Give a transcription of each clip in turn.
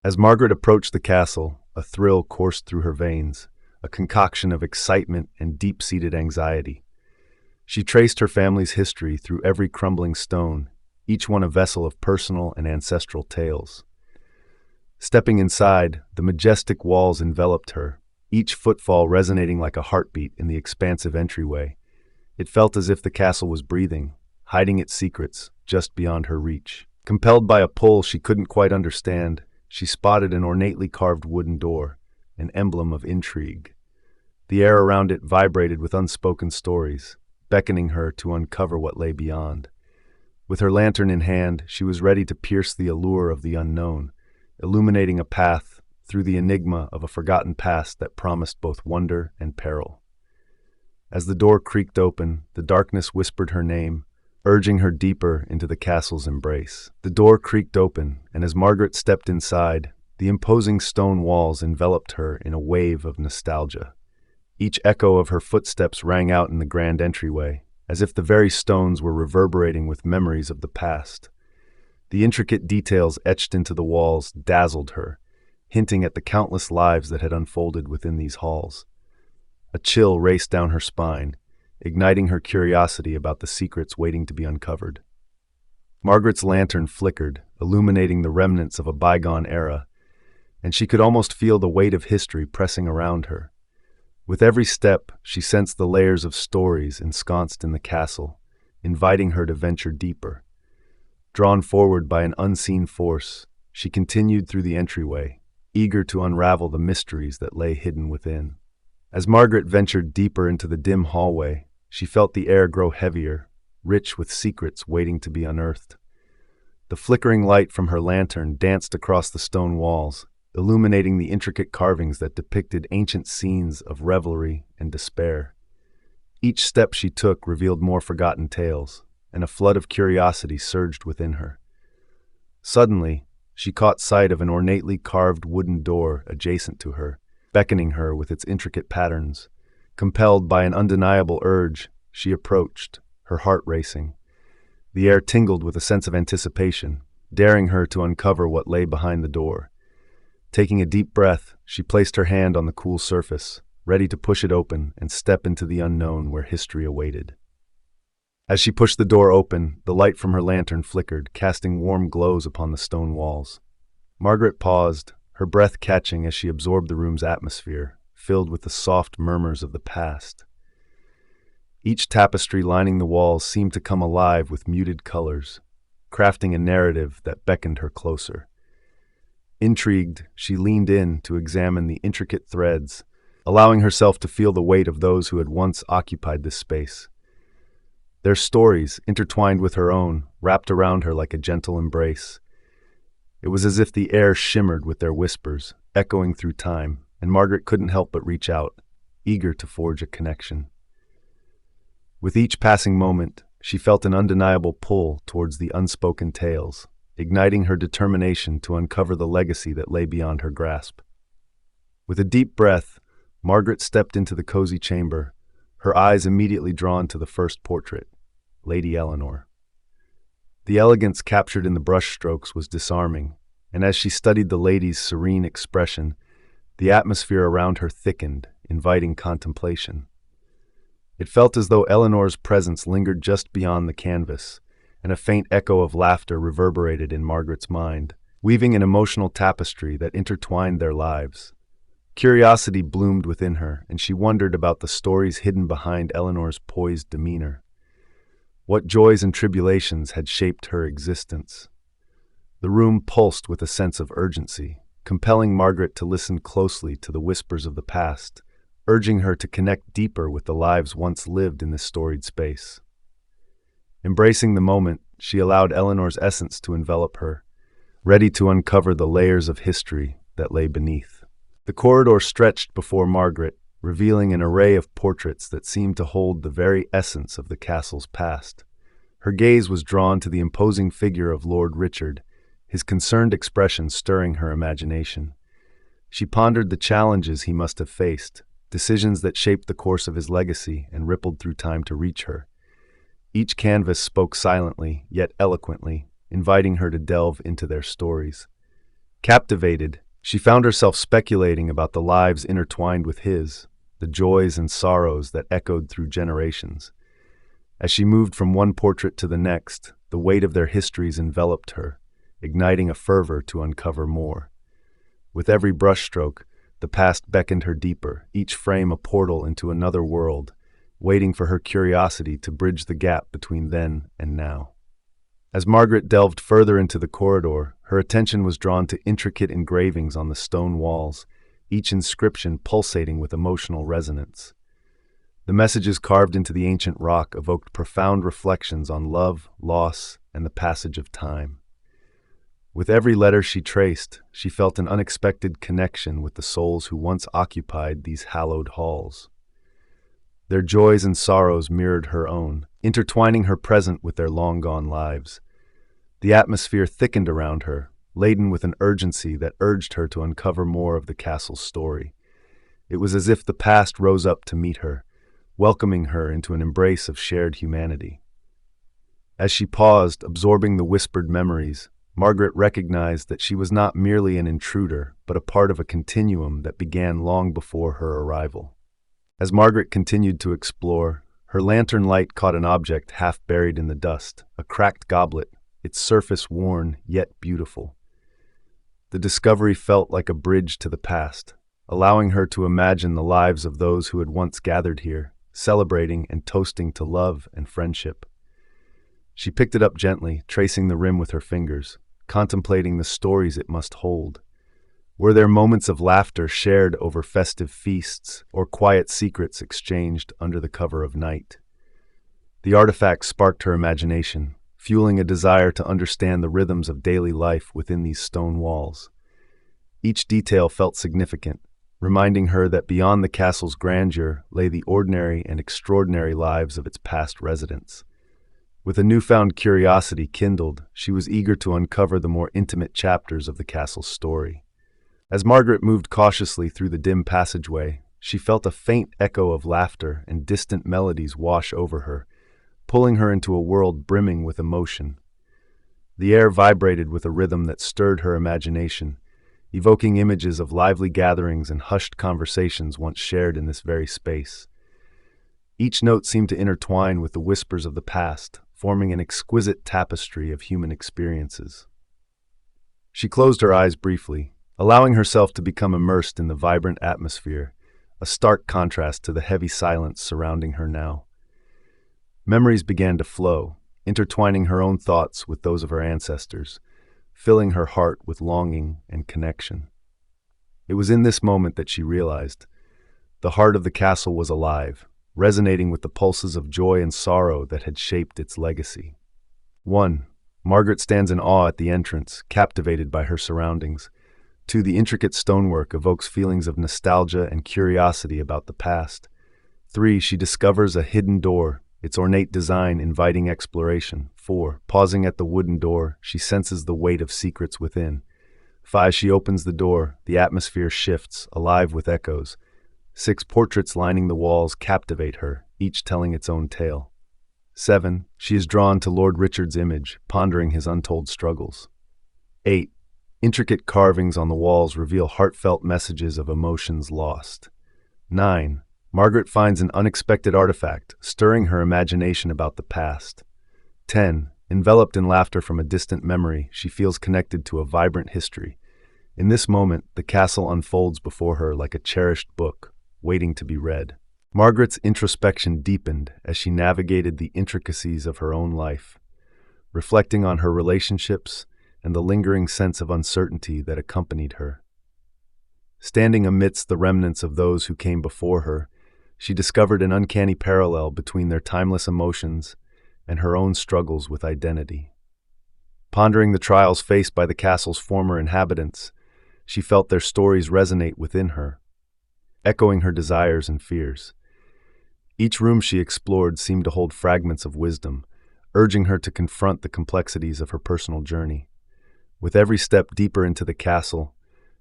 As Margaret approached the castle, a thrill coursed through her veins, a concoction of excitement and deep-seated anxiety. She traced her family's history through every crumbling stone, each one a vessel of personal and ancestral tales. Stepping inside, the majestic walls enveloped her, each footfall resonating like a heartbeat in the expansive entryway. It felt as if the castle was breathing, hiding its secrets just beyond her reach. Compelled by a pull she couldn't quite understand, she spotted an ornately carved wooden door, an emblem of intrigue. The air around it vibrated with unspoken stories, beckoning her to uncover what lay beyond. With her lantern in hand, she was ready to pierce the allure of the unknown, illuminating a path through the enigma of a forgotten past that promised both wonder and peril. As the door creaked open, the darkness whispered her name, urging her deeper into the castle's embrace. The door creaked open, and as Margaret stepped inside, the imposing stone walls enveloped her in a wave of nostalgia. Each echo of her footsteps rang out in the grand entryway, as if the very stones were reverberating with memories of the past. The intricate details etched into the walls dazzled her, hinting at the countless lives that had unfolded within these halls. A chill raced down her spine, igniting her curiosity about the secrets waiting to be uncovered. Margaret's lantern flickered, illuminating the remnants of a bygone era, and she could almost feel the weight of history pressing around her. With every step, she sensed the layers of stories ensconced in the castle, inviting her to venture deeper. Drawn forward by an unseen force, she continued through the entryway, eager to unravel the mysteries that lay hidden within. As Margaret ventured deeper into the dim hallway, she felt the air grow heavier, rich with secrets waiting to be unearthed. The flickering light from her lantern danced across the stone walls, illuminating the intricate carvings that depicted ancient scenes of revelry and despair. Each step she took revealed more forgotten tales, and a flood of curiosity surged within her. Suddenly, she caught sight of an ornately carved wooden door adjacent to her, beckoning her with its intricate patterns. Compelled by an undeniable urge, she approached, her heart racing. The air tingled with a sense of anticipation, daring her to uncover what lay behind the door. Taking a deep breath, she placed her hand on the cool surface, ready to push it open and step into the unknown where history awaited. As she pushed the door open, the light from her lantern flickered, casting warm glows upon the stone walls. Margaret paused, her breath catching as she absorbed the room's atmosphere, filled with the soft murmurs of the past. Each tapestry lining the walls seemed to come alive with muted colors, crafting a narrative that beckoned her closer. Intrigued, she leaned in to examine the intricate threads, allowing herself to feel the weight of those who had once occupied this space. Their stories, intertwined with her own, wrapped around her like a gentle embrace. It was as if the air shimmered with their whispers, echoing through time, and Margaret couldn't help but reach out, eager to forge a connection. With each passing moment, she felt an undeniable pull towards the unspoken tales, igniting her determination to uncover the legacy that lay beyond her grasp. With a deep breath, Margaret stepped into the cozy chamber, her eyes immediately drawn to the first portrait, Lady Eleanor. The elegance captured in the brushstrokes was disarming, and as she studied the lady's serene expression, the atmosphere around her thickened, inviting contemplation. It felt as though Eleanor's presence lingered just beyond the canvas, and a faint echo of laughter reverberated in Margaret's mind, weaving an emotional tapestry that intertwined their lives. Curiosity bloomed within her, and she wondered about the stories hidden behind Eleanor's poised demeanor. What joys and tribulations had shaped her existence? The room pulsed with a sense of urgency, compelling Margaret to listen closely to the whispers of the past, urging her to connect deeper with the lives once lived in this storied space. Embracing the moment, she allowed Eleanor's essence to envelop her, ready to uncover the layers of history that lay beneath. The corridor stretched before Margaret, revealing an array of portraits that seemed to hold the very essence of the castle's past. Her gaze was drawn to the imposing figure of Lord Richard, his concerned expression stirring her imagination. She pondered the challenges he must have faced, decisions that shaped the course of his legacy and rippled through time to reach her. Each canvas spoke silently, yet eloquently, inviting her to delve into their stories. Captivated, she found herself speculating about the lives intertwined with his, the joys and sorrows that echoed through generations. As she moved from one portrait to the next, the weight of their histories enveloped her, igniting a fervor to uncover more. With every brushstroke, the past beckoned her deeper, each frame a portal into another world, waiting for her curiosity to bridge the gap between then and now. As Margaret delved further into the corridor, her attention was drawn to intricate engravings on the stone walls, each inscription pulsating with emotional resonance. The messages carved into the ancient rock evoked profound reflections on love, loss, and the passage of time. With every letter she traced, she felt an unexpected connection with the souls who once occupied these hallowed halls. Their joys and sorrows mirrored her own, intertwining her present with their long-gone lives. The atmosphere thickened around her, laden with an urgency that urged her to uncover more of the castle's story. It was as if the past rose up to meet her, welcoming her into an embrace of shared humanity. As she paused, absorbing the whispered memories, Margaret recognized that she was not merely an intruder, but a part of a continuum that began long before her arrival. As Margaret continued to explore, her lantern light caught an object half buried in the dust, a cracked goblet, its surface worn yet beautiful. The discovery felt like a bridge to the past, allowing her to imagine the lives of those who had once gathered here, celebrating and toasting to love and friendship. She picked it up gently, tracing the rim with her fingers, contemplating the stories it must hold. Were there moments of laughter shared over festive feasts, or quiet secrets exchanged under the cover of night? The artifact sparked her imagination, fueling a desire to understand the rhythms of daily life within these stone walls. Each detail felt significant, reminding her that beyond the castle's grandeur lay the ordinary and extraordinary lives of its past residents. With a newfound curiosity kindled, she was eager to uncover the more intimate chapters of the castle's story. As Margaret moved cautiously through the dim passageway, she felt a faint echo of laughter and distant melodies wash over her, pulling her into a world brimming with emotion. The air vibrated with a rhythm that stirred her imagination, evoking images of lively gatherings and hushed conversations once shared in this very space. Each note seemed to intertwine with the whispers of the past, forming an exquisite tapestry of human experiences. She closed her eyes briefly, allowing herself to become immersed in the vibrant atmosphere, a stark contrast to the heavy silence surrounding her now. Memories began to flow, intertwining her own thoughts with those of her ancestors, filling her heart with longing and connection. It was in this moment that she realized the heart of the castle was alive, resonating with the pulses of joy and sorrow that had shaped its legacy. 1. Margaret stands in awe at the entrance, captivated by her surroundings. 2. The intricate stonework evokes feelings of nostalgia and curiosity about the past. 3. She discovers a hidden door, its ornate design inviting exploration. 4. Pausing at the wooden door, she senses the weight of secrets within. 5. She opens the door, the atmosphere shifts, alive with echoes. 6. Portraits lining the walls captivate her, each telling its own tale. 7. She is drawn to Lord Richard's image, pondering his untold struggles. 8. Intricate carvings on the walls reveal heartfelt messages of emotions lost. 9. Margaret finds an unexpected artifact, stirring her imagination about the past. 10. Enveloped in laughter from a distant memory, she feels connected to a vibrant history. In this moment, the castle unfolds before her like a cherished book, waiting to be read. Margaret's introspection deepened as she navigated the intricacies of her own life, reflecting on her relationships and the lingering sense of uncertainty that accompanied her. Standing amidst the remnants of those who came before her, she discovered an uncanny parallel between their timeless emotions and her own struggles with identity. Pondering the trials faced by the castle's former inhabitants, she felt their stories resonate within her, echoing her desires and fears. Each room she explored seemed to hold fragments of wisdom, urging her to confront the complexities of her personal journey. With every step deeper into the castle,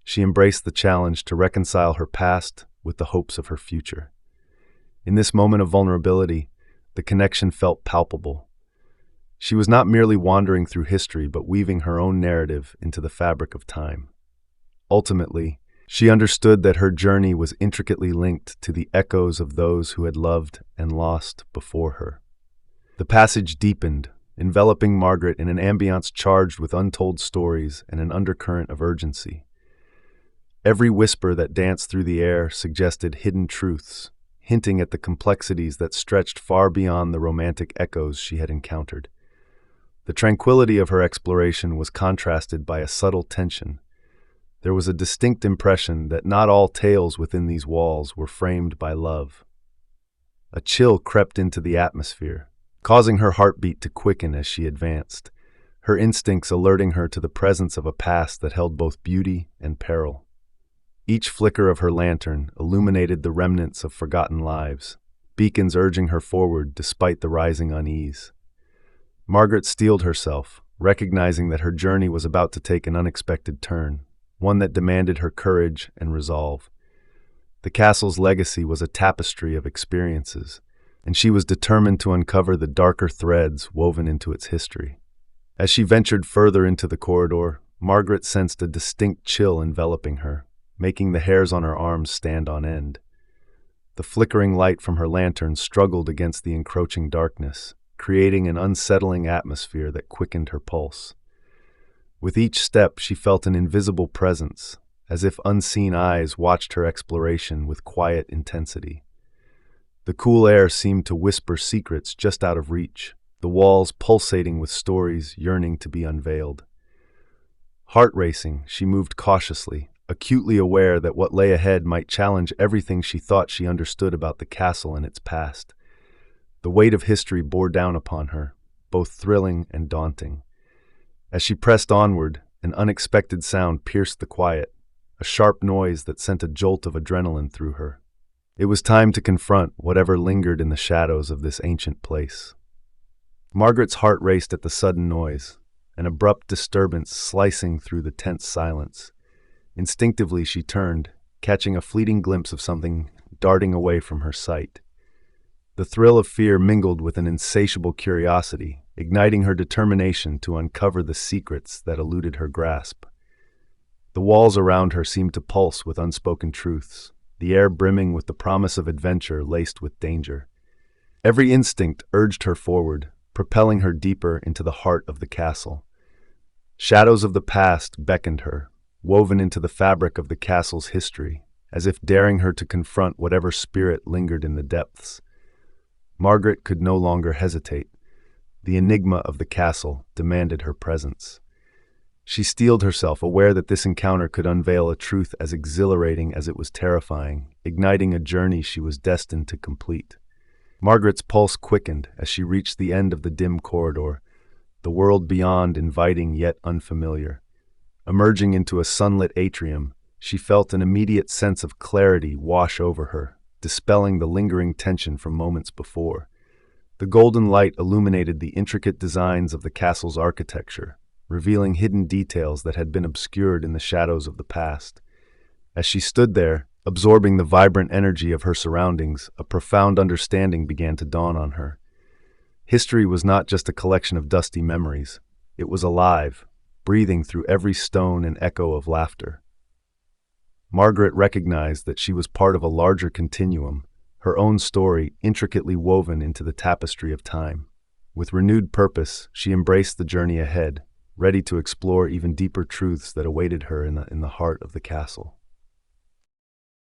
she embraced the challenge to reconcile her past with the hopes of her future. In this moment of vulnerability, the connection felt palpable. She was not merely wandering through history, but weaving her own narrative into the fabric of time. Ultimately, she understood that her journey was intricately linked to the echoes of those who had loved and lost before her. The passage deepened, enveloping Margaret in an ambiance charged with untold stories and an undercurrent of urgency. Every whisper that danced through the air suggested hidden truths, hinting at the complexities that stretched far beyond the romantic echoes she had encountered. The tranquility of her exploration was contrasted by a subtle tension. There was a distinct impression that not all tales within these walls were framed by love. A chill crept into the atmosphere, causing her heartbeat to quicken as she advanced, her instincts alerting her to the presence of a past that held both beauty and peril. Each flicker of her lantern illuminated the remnants of forgotten lives, beacons urging her forward despite the rising unease. Margaret steeled herself, recognizing that her journey was about to take an unexpected turn, one that demanded her courage and resolve. The castle's legacy was a tapestry of experiences, and she was determined to uncover the darker threads woven into its history. As she ventured further into the corridor, Margaret sensed a distinct chill enveloping her, making the hairs on her arms stand on end. The flickering light from her lantern struggled against the encroaching darkness, creating an unsettling atmosphere that quickened her pulse. With each step, she felt an invisible presence, as if unseen eyes watched her exploration with quiet intensity. The cool air seemed to whisper secrets just out of reach, the walls pulsating with stories yearning to be unveiled. Heart racing, she moved cautiously, acutely aware that what lay ahead might challenge everything she thought she understood about the castle and its past. The weight of history bore down upon her, both thrilling and daunting. As she pressed onward, an unexpected sound pierced the quiet, a sharp noise that sent a jolt of adrenaline through her. It was time to confront whatever lingered in the shadows of this ancient place. Margaret's heart raced at the sudden noise, an abrupt disturbance slicing through the tense silence. Instinctively she turned, catching a fleeting glimpse of something darting away from her sight. The thrill of fear mingled with an insatiable curiosity, igniting her determination to uncover the secrets that eluded her grasp. The walls around her seemed to pulse with unspoken truths, the air brimming with the promise of adventure laced with danger. Every instinct urged her forward, propelling her deeper into the heart of the castle. Shadows of the past beckoned her, woven into the fabric of the castle's history, as if daring her to confront whatever spirit lingered in the depths. Margaret could no longer hesitate. The enigma of the castle demanded her presence. She steeled herself, aware that this encounter could unveil a truth as exhilarating as it was terrifying, igniting a journey she was destined to complete. Margaret's pulse quickened as she reached the end of the dim corridor, the world beyond inviting yet unfamiliar. Emerging into a sunlit atrium, she felt an immediate sense of clarity wash over her, dispelling the lingering tension from moments before. The golden light illuminated the intricate designs of the castle's architecture, revealing hidden details that had been obscured in the shadows of the past. As she stood there, absorbing the vibrant energy of her surroundings, a profound understanding began to dawn on her. History was not just a collection of dusty memories. It was alive, breathing through every stone and echo of laughter. Margaret recognized that she was part of a larger continuum, her own story intricately woven into the tapestry of time. With renewed purpose, she embraced the journey ahead, ready to explore even deeper truths that awaited her in the heart of the castle.